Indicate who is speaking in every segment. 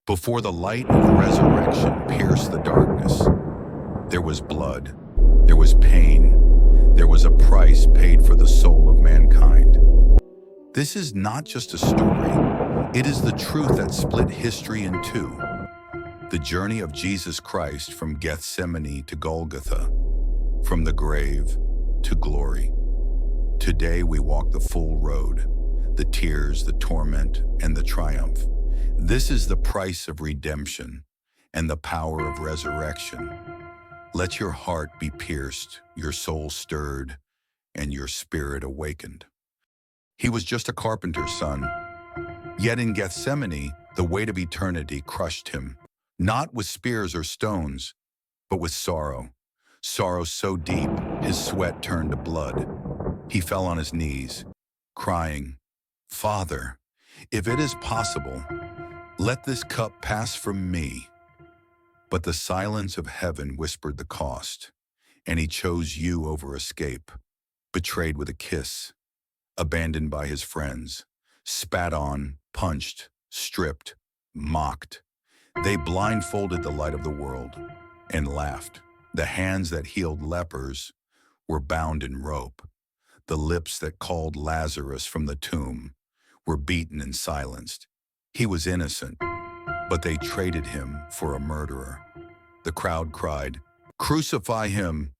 Speaker 1: Before the light of resurrection pierced the darkness, there was blood, there was pain, there was a price paid for the soul of mankind. This is not just a story, it is the truth that split history in two. The journey of Jesus Christ from Gethsemane to Golgotha, from the grave to glory. Today we walk the full road, the tears, the torment, and the triumph. This is the price of redemption and the power of resurrection. Let your heart be pierced, your soul stirred, and your spirit awakened. He was just a carpenter's son, yet in Gethsemane, the weight of eternity crushed him, not with spears or stones, but with sorrow. Sorrow so deep, his sweat turned to blood. He fell on his knees, crying, "Father, if it is possible, let this cup pass from me." But the silence of heaven whispered the cost, and he chose you over escape, betrayed with a kiss, abandoned by his friends, spat on, punched, stripped, mocked. They blindfolded the light of the world and laughed. The hands that healed lepers were bound in rope. The lips that called Lazarus from the tomb were beaten and silenced. He was innocent, but they traded him for a murderer. The crowd cried, "Crucify him!"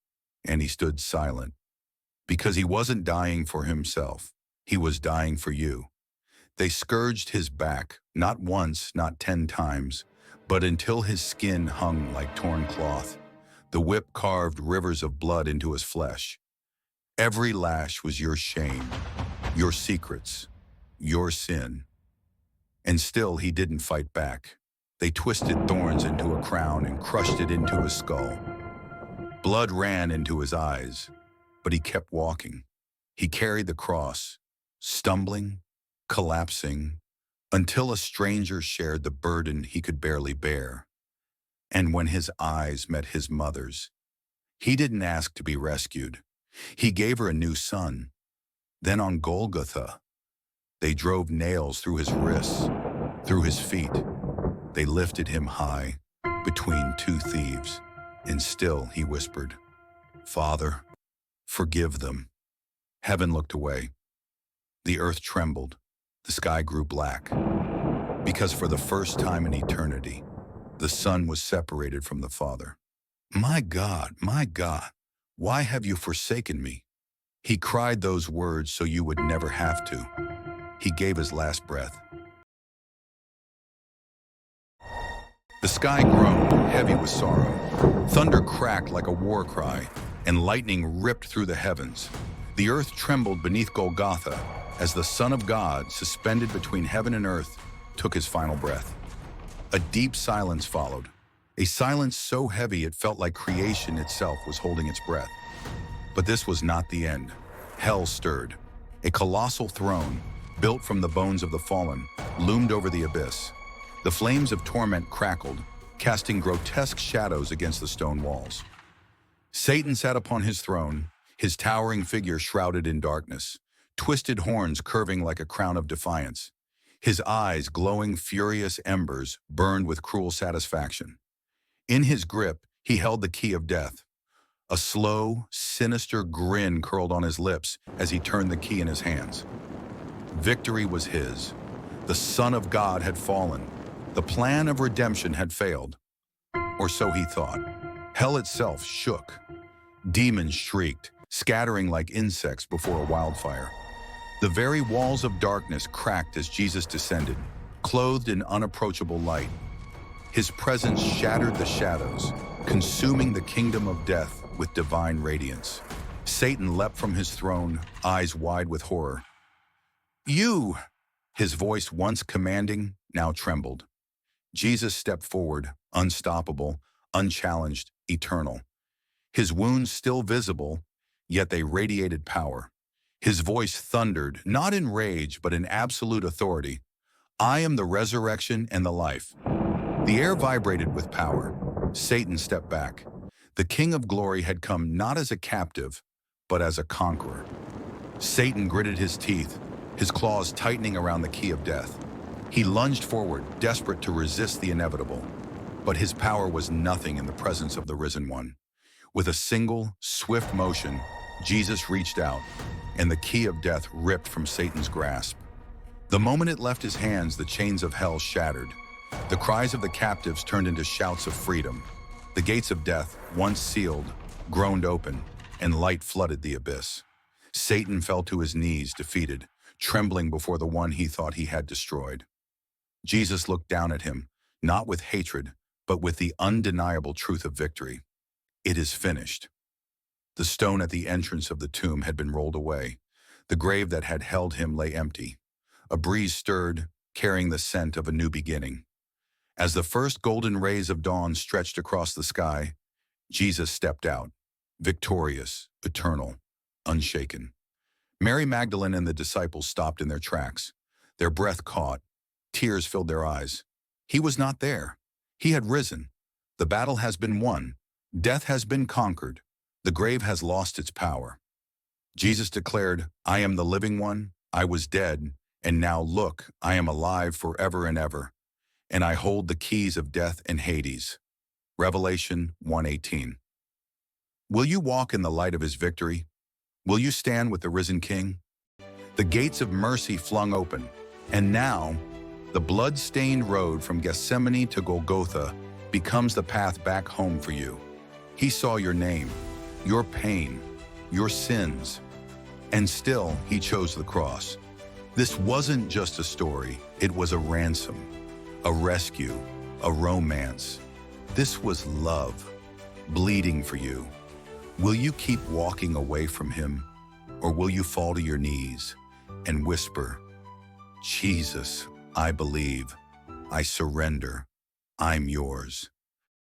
Speaker 1: And he stood silent, because he wasn't dying for himself. He was dying for you. They scourged his back, not once, not 10 times, but until his skin hung like torn cloth. The whip carved rivers of blood into his flesh. Every lash was your shame, your secrets, your sin. And still he didn't fight back. They twisted thorns into a crown and crushed it into his skull. Blood ran into his eyes, but he kept walking. He carried the cross, stumbling, collapsing, until a stranger shared the burden he could barely bear. And when his eyes met his mother's, he didn't ask to be rescued. He gave her a new son. Then on Golgotha, they drove nails through his wrists, through his feet. They lifted him high between two thieves, and still he whispered, "Father, forgive them." Heaven looked away. The earth trembled. The sky grew black. Because for the first time in eternity, the Son was separated from the Father. My God, why have you forsaken me?" He cried those words so you would never have to. He gave his last breath. The sky groaned, heavy with sorrow. Thunder cracked like a war cry, and lightning ripped through the heavens. The earth trembled beneath Golgotha as the Son of God, suspended between heaven and earth, took his final breath. A deep silence followed, a silence so heavy it felt like creation itself was holding its breath. But this was not the end. Hell stirred. A colossal throne, built from the bones of the fallen, loomed over the abyss. The flames of torment crackled, casting grotesque shadows against the stone walls. Satan sat upon his throne, his towering figure shrouded in darkness, twisted horns curving like a crown of defiance. His eyes, glowing furious embers, burned with cruel satisfaction. In his grip, he held the key of death. A slow, sinister grin curled on his lips as he turned the key in his hands. Victory was his. The Son of God had fallen. The plan of redemption had failed. Or so he thought. Hell itself shook. Demons shrieked, scattering like insects before a wildfire. The very walls of darkness cracked as Jesus descended, clothed in unapproachable light. His presence shattered the shadows, consuming the kingdom of death with divine radiance. Satan leapt from his throne, eyes wide with horror. "You!" His voice, once commanding, now trembled. Jesus stepped forward, unstoppable, unchallenged, eternal. His wounds still visible, yet they radiated power. His voice thundered, not in rage, but in absolute authority. "I am the resurrection and the life." The air vibrated with power. Satan stepped back. The King of Glory had come not as a captive, but as a conqueror. Satan gritted his teeth, his claws tightening around the key of death. He lunged forward, desperate to resist the inevitable. But his power was nothing in the presence of the risen one. With a single, swift motion, Jesus reached out, and the key of death ripped from Satan's grasp. The moment it left his hands, the chains of hell shattered. The cries of the captives turned into shouts of freedom. The gates of death, once sealed, groaned open, and light flooded the abyss. Satan fell to his knees, defeated, trembling before the one he thought he had destroyed. Jesus looked down at him, not with hatred, but with the undeniable truth of victory. It is finished. The stone at the entrance of the tomb had been rolled away. The grave that had held him lay empty. A breeze stirred, carrying the scent of a new beginning. As the first golden rays of dawn stretched across the sky, Jesus stepped out, victorious, eternal, unshaken. Mary Magdalene and the disciples stopped in their tracks. Their breath caught. Tears filled their eyes. He was not there. He had risen. The battle has been won. Death has been conquered. The grave has lost its power. Jesus declared, "I am the living one. I was dead, and now look, I am alive forever and ever, and I hold the keys of death and Hades." Revelation 1:18. Will you walk in the light of his victory? Will you stand with the risen King? The gates of mercy flung open, and now the blood-stained road from Gethsemane to Golgotha becomes the path back home for you. He saw your name, your pain, your sins, and still he chose the cross. This wasn't just a story, it was a ransom, a rescue, a romance. This was love, bleeding for you. Will you keep walking away from him, or will you fall to your knees and whisper, "Jesus, I believe, I surrender, I'm yours"?